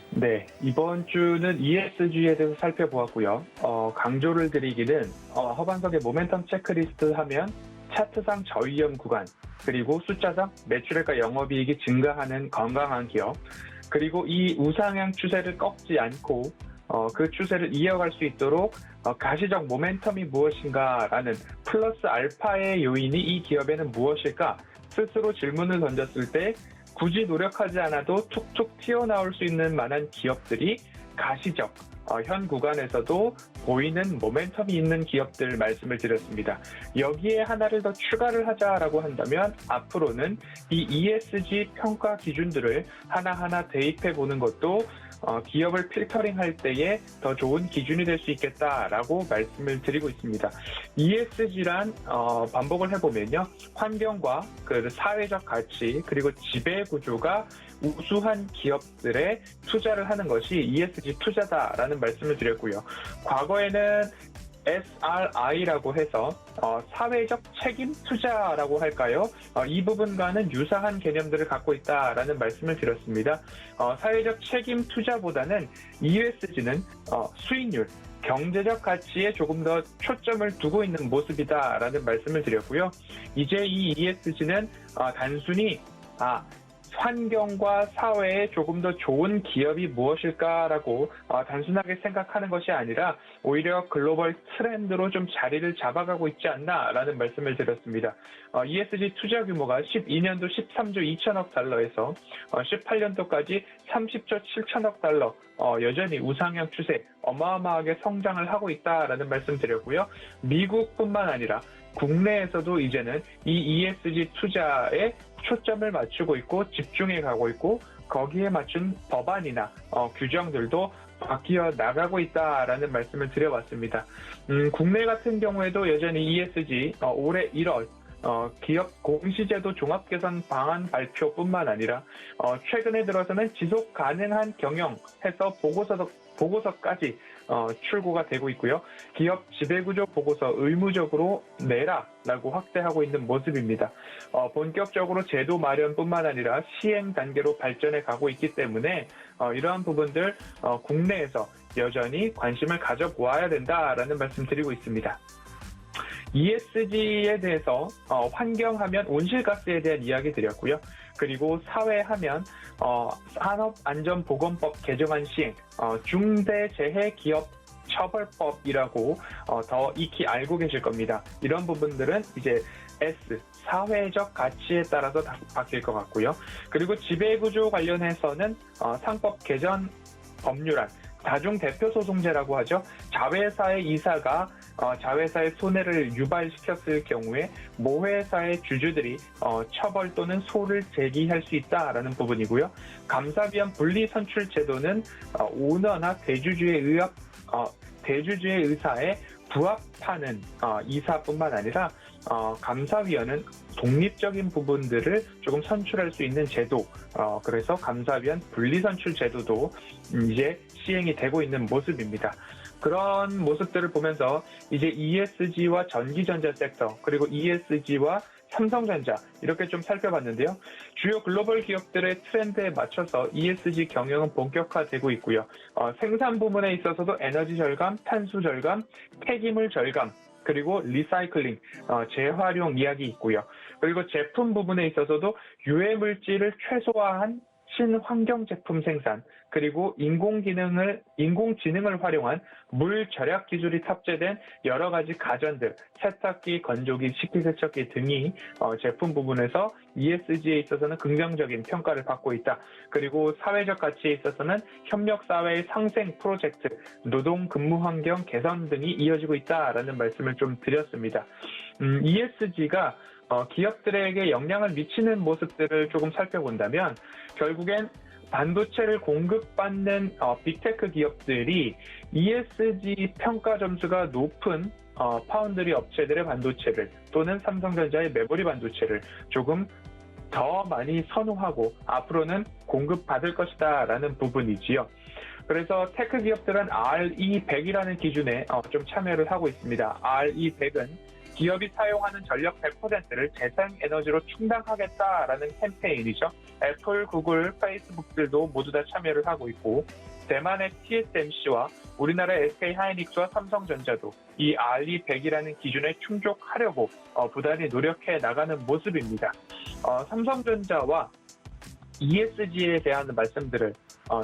Speaker 4: 네, 이번 주는 ESG에 대해서 살펴보았고요. 강조를 드리기는 허반석의 모멘텀 체크리스트 하면 차트상 저위험 구간, 그리고 숫자상 매출액과 영업이익이 증가하는 건강한 기업, 그리고 이 우상향 추세를 꺾지 않고 그 추세를 이어갈 수 있도록 가시적 모멘텀이 무엇인가라는 플러스 알파의 요인이 이 기업에는 무엇일까 스스로 질문을 던졌을 때 굳이 노력하지 않아도 툭툭 튀어나올 수 있는 만한 기업들이 가시적, 현 구간에서도 보이는 모멘텀이 있는 기업들 말씀을 드렸습니다. 여기에 하나를 더 추가를 하자라고 한다면 앞으로는 이 ESG 평가 기준들을 하나하나 대입해 보는 것도 기업을 필터링할 때에 더 좋은 기준이 될 수 있겠다라고 말씀을 드리고 있습니다. ESG란 반복을 해보면요, 환경과 그 사회적 가치 그리고 지배 구조가 우수한 기업들에 투자를 하는 것이 ESG 투자다라는 말씀을 드렸고요. 과거에는 SRI라고 해서 사회적 책임 투자라고 할까요? 이 부분과는 유사한 개념들을 갖고 있다라는 말씀을 드렸습니다. 사회적 책임 투자보다는 ESG는 수익률, 경제적 가치에 조금 더 초점을 두고 있는 모습이다라는 말씀을 드렸고요. 이제 이 ESG는 단순히 환경과 사회에 조금 더 좋은 기업이 무엇일까라고 단순하게 생각하는 것이 아니라 오히려 글로벌 트렌드로 좀 자리를 잡아가고 있지 않나라는 말씀을 드렸습니다. ESG 투자 규모가 12년도 13조 2천억 달러에서 18년도까지 30조 7천억 달러 여전히 우상향 추세 어마어마하게 성장을 하고 있다라는 말씀 드렸고요. 미국뿐만 아니라 국내에서도 이제는 이 ESG 투자에 초점을 맞추고 있고 집중해 가고 있고 거기에 맞춘 법안이나 규정들도 바뀌어 나가고 있다라는 말씀을 드려봤습니다. 국내 같은 경우에도 여전히 ESG 올해 1월 기업 공시제도 종합개선 방안 발표뿐만 아니라 최근에 들어서는 지속 가능한 경영해서 보고서까지 출고가 되고 있고요. 기업 지배구조 보고서 의무적으로 내라라고 확대하고 있는 모습입니다. 본격적으로 제도 마련뿐만 아니라 시행 단계로 발전해 가고 있기 때문에 이러한 부분들 국내에서 여전히 관심을 가져보아야 된다라는 말씀 드리고 있습니다. ESG에 대해서 환경하면 온실가스에 대한 이야기 드렸고요. 그리고 사회하면 산업안전보건법 개정안 시행, 중대재해기업 처벌법이라고 더 익히 알고 계실 겁니다. 이런 부분들은 이제 S, 사회적 가치에 따라서 다 바뀔 것 같고요. 그리고 지배구조 관련해서는 상법 개정 법률안, 다중대표소송제라고 하죠. 자회사의 이사가 자회사의 손해를 유발시켰을 경우에 모회사의 주주들이 처벌 또는 소를 제기할 수 있다라는 부분이고요. 감사위원 분리선출 제도는 오너나 대주주의 의사에 부합하는 이사뿐만 아니라 감사위원은 독립적인 부분들을 조금 선출할 수 있는 제도, 그래서 감사위원 분리선출 제도도 이제 시행이 되고 있는 모습입니다. 그런 모습들을 보면서 이제 ESG와 전기전자 섹터, 그리고 ESG와 삼성전자 이렇게 좀 살펴봤는데요. 주요 글로벌 기업들의 트렌드에 맞춰서 ESG 경영은 본격화되고 있고요. 생산 부문에 있어서도 에너지 절감, 탄소 절감, 폐기물 절감, 그리고 리사이클링, 재활용 이야기 있고요. 그리고 제품 부분에 있어서도 유해 물질을 최소화한 친환경 제품 생산, 그리고 인공지능을 활용한 물 절약 기술이 탑재된 여러 가지 가전들, 세탁기, 건조기, 식기세척기 등이 제품 부분에서 ESG에 있어서는 긍정적인 평가를 받고 있다. 그리고 사회적 가치에 있어서는 협력사회의 상생 프로젝트, 노동 근무 환경 개선 등이 이어지고 있다라는 말씀을 좀 드렸습니다. ESG가 기업들에게 영향을 미치는 모습들을 조금 살펴본다면 결국엔 반도체를 공급받는 빅테크 기업들이 ESG 평가 점수가 높은 파운드리 업체들의 반도체를 또는 삼성전자의 메모리 반도체를 조금 더 많이 선호하고 앞으로는 공급받을 것이다 라는 부분이지요. 그래서 테크 기업들은 RE100이라는 기준에 좀 참여를 하고 있습니다. RE100은 기업이 사용하는 전력 100%를 재생에너지로 충당하겠다라는 캠페인이죠. 애플, 구글, 페이스북들도 모두 다 참여를 하고 있고 대만의 TSMC와 우리나라의 SK하이닉스와 삼성전자도 이 RE100이라는 기준에 충족하려고 부단히 노력해 나가는 모습입니다. 삼성전자와 ESG에 대한 말씀들을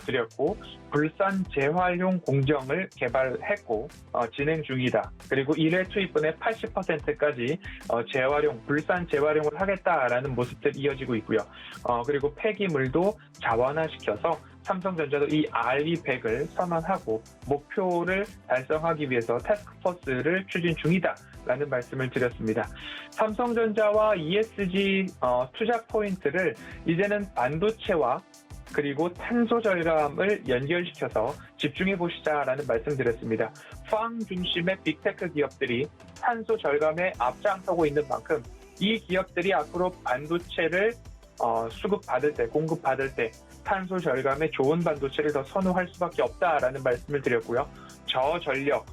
Speaker 4: 드렸고 불산 재활용 공정을 개발했고 진행 중이다. 그리고 1회 투입분의 80%까지 불산 재활용을 하겠다라는 모습들이 이어지고 있고요. 그리고 폐기물도 자원화시켜서 삼성전자도 이 RE100을 선언하고 목표를 달성하기 위해서 태스크포스를 추진 중이다라는 말씀을 드렸습니다. 삼성전자와 ESG 투자 포인트를 이제는 반도체와 그리고 탄소 절감을 연결시켜서 집중해 보시자라는 말씀드렸습니다. 팡 중심의 빅테크 기업들이 탄소 절감에 앞장서고 있는 만큼 이 기업들이 앞으로 반도체를 수급받을 때, 공급받을 때 탄소 절감에 좋은 반도체를 더 선호할 수밖에 없다라는 말씀을 드렸고요. 저전력,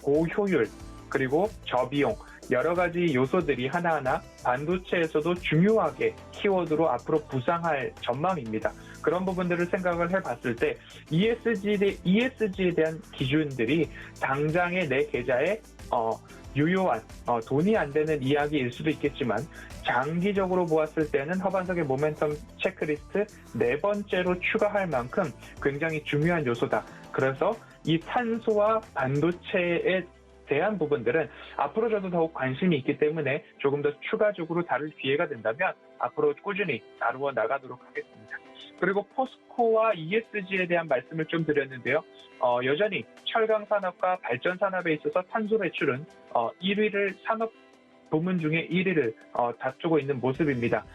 Speaker 4: 고효율, 그리고 저비용 여러 가지 요소들이 하나하나 반도체에서도 중요하게 키워드로 앞으로 부상할 전망입니다. 그런 부분들을 생각을 해봤을 때 ESG에 대한 기준들이 당장의 내 계좌에 유효한 돈이 안 되는 이야기일 수도 있겠지만 장기적으로 보았을 때는 허반석의 모멘텀 체크리스트 4번째로 추가할 만큼 굉장히 중요한 요소다. 그래서 이 탄소와 반도체에 대한 부분들은 앞으로 저도 더욱 관심이 있기 때문에 조금 더 추가적으로 다룰 기회가 된다면 앞으로 꾸준히 다루어 나가도록 하겠습니다. 그리고 포스코와 ESG에 대한 말씀을 좀 드렸는데요. 여전히 철강 산업과 발전 산업에 있어서 탄소 배출은 1위를 산업 부문 중에 1위를 다투고 있는 모습입니다.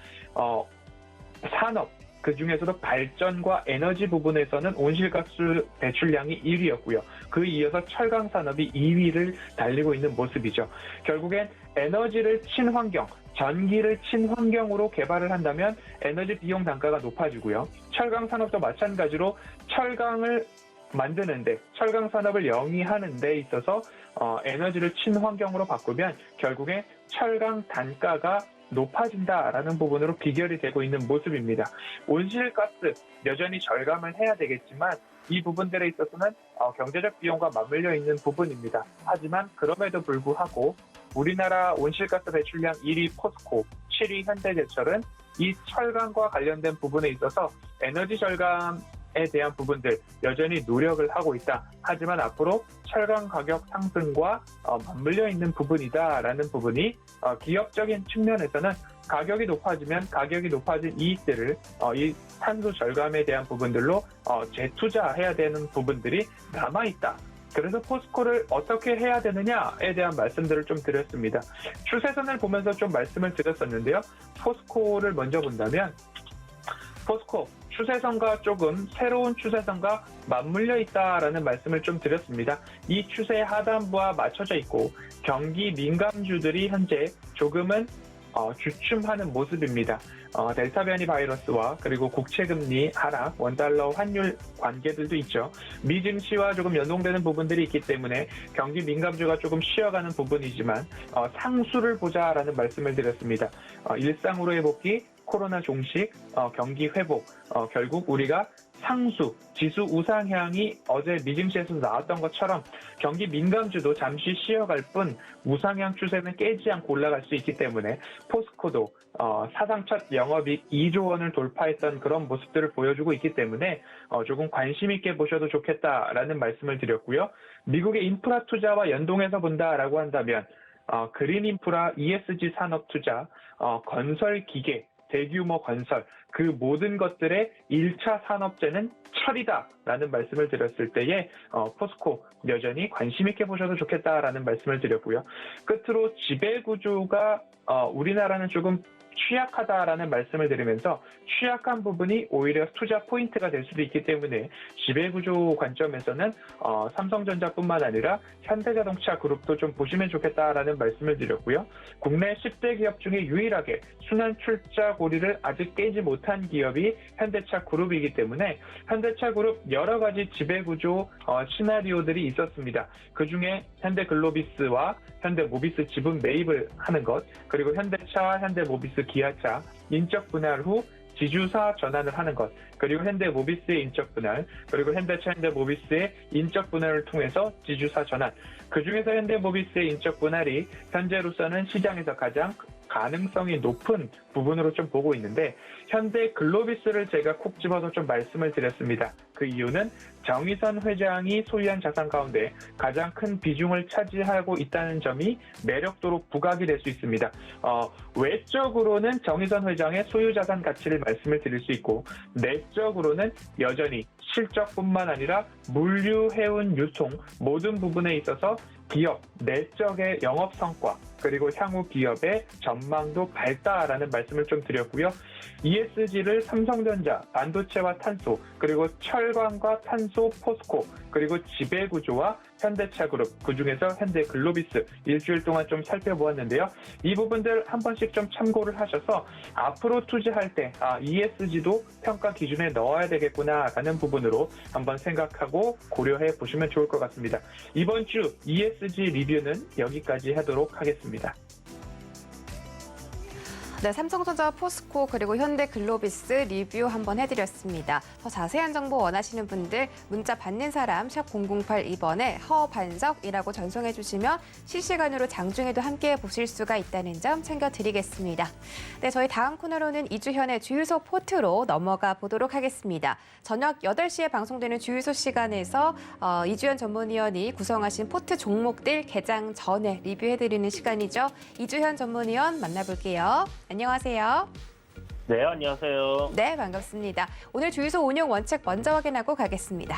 Speaker 4: 산업 그 중에서도 발전과 에너지 부분에서는 온실가스 배출량이 1위였고요. 그 이어서 철강 산업이 2위를 달리고 있는 모습이죠. 결국엔 에너지를 친환경, 전기를 친환경으로 개발을 한다면 에너지 비용 단가가 높아지고요. 철강 산업도 마찬가지로 철강을 만드는데, 철강 산업을 영위하는 데 있어서 에너지를 친환경으로 바꾸면 결국에 철강 단가가 높아진다라는 부분으로 비결이 되고 있는 모습입니다. 온실가스 여전히 절감을 해야 되겠지만 이 부분들에 있어서는 경제적 비용과 맞물려 있는 부분입니다. 하지만 그럼에도 불구하고 우리나라 온실가스 배출량 1위 포스코, 7위 현대제철은 이 철강과 관련된 부분에 있어서 에너지 절감에 대한 부분들 여전히 노력을 하고 있다. 하지만 앞으로 철강 가격 상승과 맞물려 있는 부분이다라는 부분이 기업적인 측면에서는 가격이 높아진 이익들을 이 탄소 절감에 대한 부분들로 재투자해야 되는 부분들이 남아있다. 그래서 포스코를 어떻게 해야 되느냐에 대한 말씀들을 좀 드렸습니다. 추세선을 보면서 좀 말씀을 드렸었는데요. 포스코를 먼저 본다면 포스코 추세선과 조금 새로운 추세선과 맞물려 있다라는 말씀을 좀 드렸습니다. 이 추세 하단부와 맞춰져 있고 경기 민감주들이 현재 조금은 주춤하는 모습입니다. 델타 변이 바이러스와 그리고 국채금리 하락, 원달러 환율 관계들도 있죠. 미 증시와 조금 연동되는 부분들이 있기 때문에 경기 민감주가 조금 쉬어가는 부분이지만 상수를 보자라는 말씀을 드렸습니다. 일상으로의 복귀, 코로나 종식, 경기 회복, 결국 우리가 상수, 지수 우상향이 어제 미증시에서 나왔던 것처럼 경기 민감주도 잠시 쉬어갈 뿐 우상향 추세는 깨지 않고 올라갈 수 있기 때문에 포스코도 사상 첫 영업이익 2조 원을 돌파했던 그런 모습들을 보여주고 있기 때문에 조금 관심 있게 보셔도 좋겠다라는 말씀을 드렸고요. 미국의 인프라 투자와 연동해서 본다라고 한다면 그린 인프라, ESG 산업 투자, 건설 기계, 대규모 건설, 그 모든 것들의 1차 산업재는 철이다라는 말씀을 드렸을 때에 포스코 여전히 관심 있게 보셔도 좋겠다라는 말씀을 드렸고요. 끝으로 지배구조가 우리나라는 조금 취약하다라는 말씀을 드리면서 취약한 부분이 오히려 투자 포인트가 될 수도 있기 때문에 지배구조 관점에서는 삼성전자뿐만 아니라 현대자동차 그룹도 좀 보시면 좋겠다라는 말씀을 드렸고요. 국내 10대 기업 중에 유일하게 순환 출자 고리를 아직 깨지 못한 기업이 현대차 그룹이기 때문에 현대차 그룹 여러 가지 지배구조 시나리오들이 있었습니다. 그중에 현대글로비스와 현대모비스 지분 매입을 하는 것, 그리고 현대차, 현대모비스, 기아차 인적 분할 후 지주사 전환을 하는 것, 그리고 현대모비스의 인적 분할, 그리고 현대차, 현대모비스의 인적 분할을 통해서 지주사 전환. 그중에서 현대모비스의 인적 분할이 현재로서는 시장에서 가장 가능성이 높은 부분으로 좀 보고 있는데 현대글로비스를 제가 콕 집어서 좀 말씀을 드렸습니다. 그 이유는 정의선 회장이 소유한 자산 가운데 가장 큰 비중을 차지하고 있다는 점이 매력도로 부각이 될 수 있습니다. 외적으로는 정의선 회장의 소유 자산 가치를 말씀을 드릴 수 있고 내적으로는 여전히 실적뿐만 아니라 물류, 해운, 유통 모든 부분에 있어서 기업 내적의 영업 성과 그리고 향후 기업의 전망도 밝다라는 말씀을 좀 드렸고요. ESG를 삼성전자, 반도체와 탄소, 그리고 철강과 탄소, 포스코, 그리고 지배구조와 현대차그룹, 그중에서 현대글로비스 일주일 동안 좀 살펴보았는데요. 이 부분들 한 번씩 좀 참고를 하셔서 앞으로 투자할 때 ESG도 평가 기준에 넣어야 되겠구나라는 부분으로 한번 생각하고 고려해 보시면 좋을 것 같습니다. 이번 주 ESG 리뷰는 여기까지 하도록 하겠습니다.
Speaker 1: 네, 삼성전자, 포스코 그리고 현대글로비스 리뷰 한번 해드렸습니다. 더 자세한 정보 원하시는 분들 문자 받는 사람 샵 0082번에 허반석이라고 전송해 주시면 실시간으로 장중에도 함께 보실 수가 있다는 점 챙겨드리겠습니다. 네, 저희 다음 코너로는 이주현의 주유소 포트로 넘어가 보도록 하겠습니다. 저녁 8시에 방송되는 주유소 시간에서 이주현 전문위원이 구성하신 포트 종목들 개장 전에 리뷰해드리는 시간이죠. 이주현 전문위원 만나볼게요. 안녕하세요.
Speaker 5: 네, 안녕하세요.
Speaker 1: 네, 반갑습니다. 오늘 주유소 운용 원칙 먼저 확인하고 가겠습니다.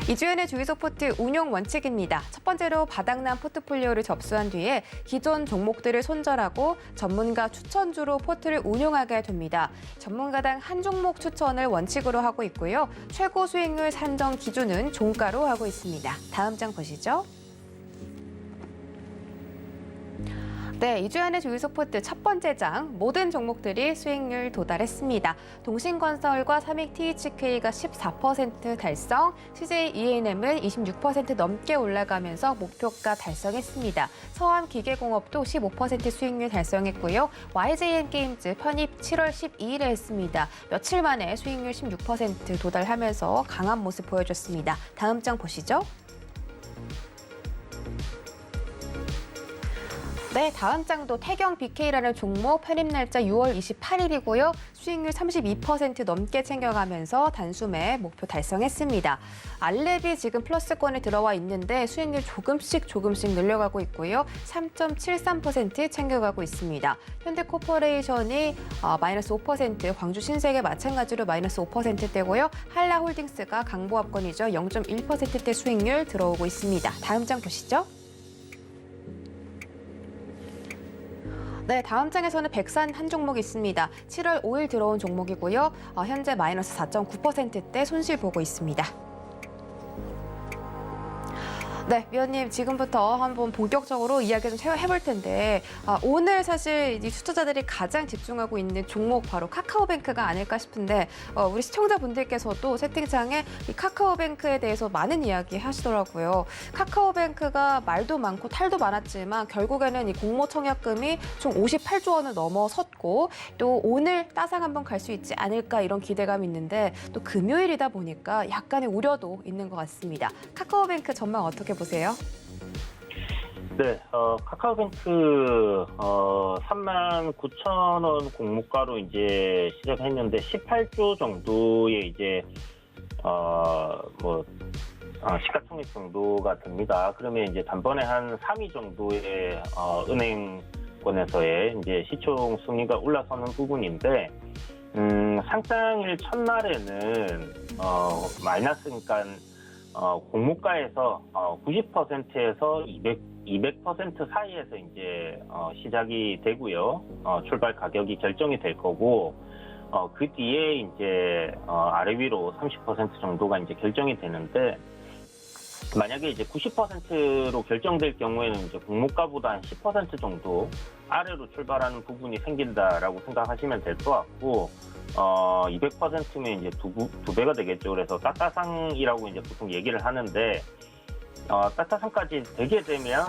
Speaker 1: 이주연의 주유소 포트 운용 원칙입니다. 첫 번째로 바닥난 포트폴리오를 접수한 뒤에 기존 종목들을 손절하고 전문가 추천주로 포트를 운용하게 됩니다. 전문가당 한 종목 추천을 원칙으로 하고 있고요. 최고 수익률 산정 기준은 종가로 하고 있습니다. 다음 장 보시죠. 네, 이주연의 주유소 포트 첫 번째 장, 모든 종목들이 수익률 도달했습니다. 동신건설과 삼익THK가 14% 달성, CJ ENM은 26% 넘게 올라가면서 목표가 달성했습니다. 서암기계공업도 15% 수익률 달성했고요. YJN게임즈 편입 7월 12일에 했습니다. 며칠 만에 수익률 16% 도달하면서 강한 모습 보여줬습니다. 다음 장 보시죠. 네, 다음 장도 태경 BK라는 종목 편입 날짜 6월 28일이고요. 수익률 32% 넘게 챙겨가면서 단숨에 목표 달성했습니다. 알렙이 지금 플러스권에 들어와 있는데 수익률 조금씩 늘려가고 있고요. 3.73% 챙겨가고 있습니다. 현대코퍼레이션이 마이너스 5%, 광주 신세계 마찬가지로 마이너스 5%대고요. 한라홀딩스가 강보합권이죠. 0.1%대 수익률 들어오고 있습니다. 다음 장 보시죠. 네, 다음 장에서는 백산 한 종목이 있습니다. 7월 5일 들어온 종목이고요. 현재 마이너스 4.9%대 손실 보고 있습니다. 네, 위원님 지금부터 한번 본격적으로 이야기 좀 해볼 텐데 오늘 사실 이 투자자들이 가장 집중하고 있는 종목 바로 카카오뱅크가 아닐까 싶은데 우리 시청자분들께서도 채팅창에 이 카카오뱅크에 대해서 많은 이야기 하시더라고요. 카카오뱅크가 말도 많고 탈도 많았지만 결국에는 이 공모청약금이 총 58조 원을 넘어섰고 또 오늘 따상 한번 갈 수 있지 않을까 이런 기대감이 있는데 또 금요일이다 보니까 약간의 우려도 있는 것 같습니다. 카카오뱅크 전망 어떻게 보세요?
Speaker 5: 네, 카카오뱅크 39,000원 공모가로 이제 시작했는데 18조 정도의 이제 시가총액 정도가 됩니다. 그러면 이제 단번에 한 3위 정도의 은행권에서의 이제 시총 순위가 올라서는 부분인데 상장일 첫날에는 마이너스니까 공모가에서 90%에서 200% 사이에서 이제 시작이 되고요. 출발 가격이 결정이 될 거고 그 뒤에 이제 아래 위로 30% 정도가 이제 결정이 되는데 만약에 이제 90%로 결정될 경우에는 이제 공모가보다 한 10% 정도 아래로 출발하는 부분이 생긴다라고 생각하시면 될 것 같고 200%면 이제 두 배가 되겠죠. 그래서 따따상이라고 이제 보통 얘기를 하는데 따따상까지 되게 되면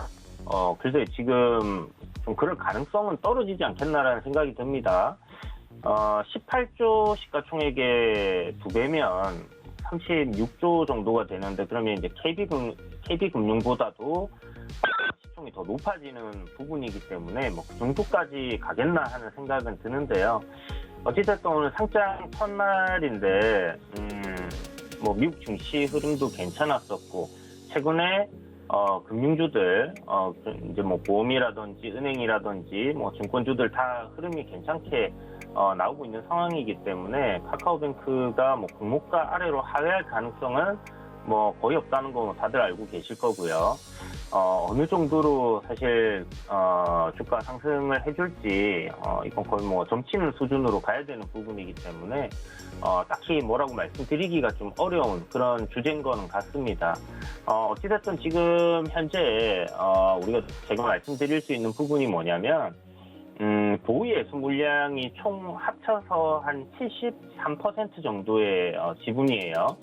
Speaker 5: 글쎄 지금 좀 그럴 가능성은 떨어지지 않겠나라는 생각이 듭니다. 18조 시가총액의 2배면 36조 정도가 되는데 그러면 이제 KB금융보다도 시총이 더 높아지는 부분이기 때문에 뭐 그 정도까지 가겠나 하는 생각은 드는데요. 어찌됐든 오늘 상장 첫날인데 뭐 미국 증시 흐름도 괜찮았었고 최근에 금융주들 이제 뭐 보험이라든지 은행이라든지 뭐 증권주들 다 흐름이 괜찮게 나오고 있는 상황이기 때문에 카카오뱅크가 뭐 공모가 아래로 하회할 가능성은 뭐 거의 없다는 거 다들 알고 계실 거고요. 어느 정도로 사실 주가 상승을 해줄지 이건 거의 뭐 점치는 수준으로 가야 되는 부분이기 때문에 딱히 뭐라고 말씀드리기가 좀 어려운 그런 주제인 거는 같습니다. 어찌됐든 지금 현재 우리가 제가 말씀드릴 수 있는 부분이 뭐냐면 보유예수 물량이 총 합쳐서 한 73% 정도의 지분이에요.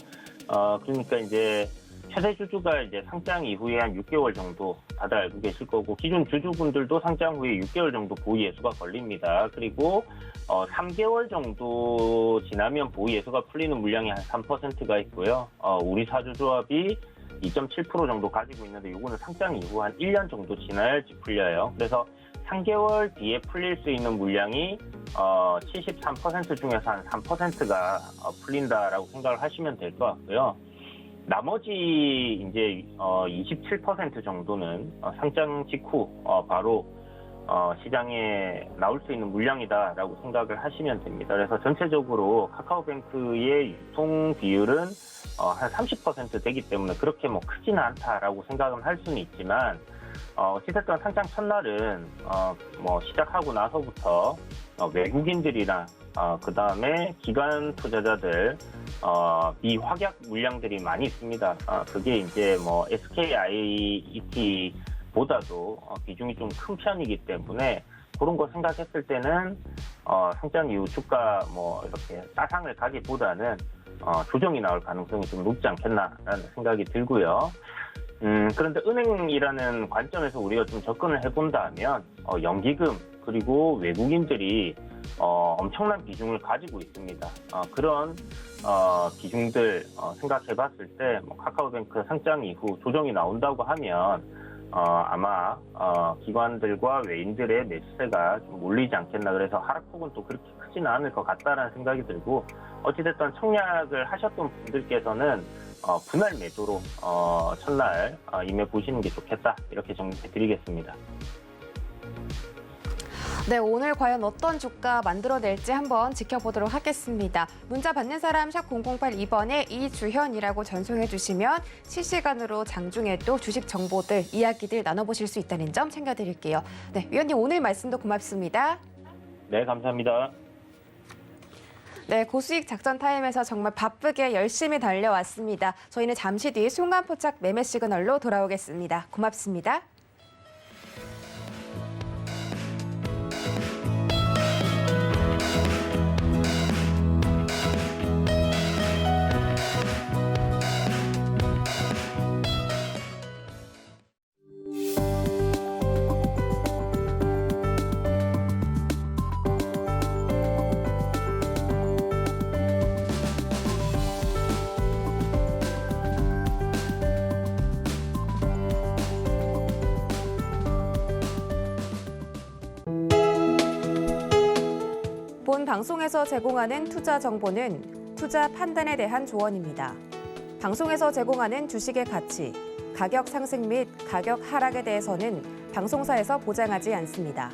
Speaker 5: 그러니까 이제 최대 주주가 이제 상장 이후에 한 6개월 정도 다들 알고 계실 거고, 기존 주주분들도 상장 후에 6개월 정도 보유예수가 걸립니다. 그리고 3개월 정도 지나면 보유예수가 풀리는 물량이 한 3%가 있고요. 우리 사주조합이 2.7% 정도 가지고 있는데 이거는 상장 이후 한 1년 정도 지나야지 풀려요. 그래서 3개월 뒤에 풀릴 수 있는 물량이 73% 중에서 한 3%가 풀린다라고 생각을 하시면 될 것 같고요. 나머지 이제 27% 정도는 상장 직후 바로 시장에 나올 수 있는 물량이다라고 생각을 하시면 됩니다. 그래서 전체적으로 카카오뱅크의 유통 비율은 한 30% 되기 때문에 그렇게 뭐 크지는 않다라고 생각은 할 수는 있지만, 어찌됐든 상장 첫날은 뭐 시작하고 나서부터 외국인들이나 그 다음에 기관 투자자들 비확약 물량들이 많이 있습니다. 그게 이제 뭐 SKIET보다도 비중이 좀 큰 편이기 때문에 그런 거 생각했을 때는 상장 이후 주가 뭐 이렇게 따상을 가기보다는 조정이 나올 가능성이 좀 높지 않겠나라는 생각이 들고요. 그런데 은행이라는 관점에서 우리가 좀 접근을 해본다면 연기금 그리고 외국인들이 엄청난 비중을 가지고 있습니다. 그런 비중들 생각해봤을 때 뭐 카카오뱅크 상장 이후 조정이 나온다고 하면 아마 기관들과 외인들의 매수세가 좀 몰리지 않겠나. 그래서 하락폭은 또 그렇게 크지는 않을 것 같다라는 생각이 들고, 어찌됐든 청약을 하셨던 분들께서는 분할 매도로 첫날 임해 보시는 게 좋겠다, 이렇게 정리해 드리겠습니다.
Speaker 1: 네, 오늘 과연 어떤 주가 만들어낼지 한번 지켜보도록 하겠습니다. 문자 받는 사람 샵 0082번에 이주현이라고 전송해 주시면 실시간으로 장중에도 주식 정보들, 이야기들 나눠보실 수 있다는 점 챙겨드릴게요. 네, 위원님 오늘 말씀도 고맙습니다.
Speaker 5: 네, 감사합니다.
Speaker 1: 네, 고수익 작전 타임에서 정말 바쁘게 열심히 달려왔습니다. 저희는 잠시 뒤 순간포착 매매 시그널로 돌아오겠습니다. 고맙습니다. 본 방송에서 제공하는 투자 정보는 투자 판단에 대한 조언입니다. 방송에서 제공하는 주식의 가치, 가격 상승 및 가격 하락에 대해서는 방송사에서 보장하지 않습니다.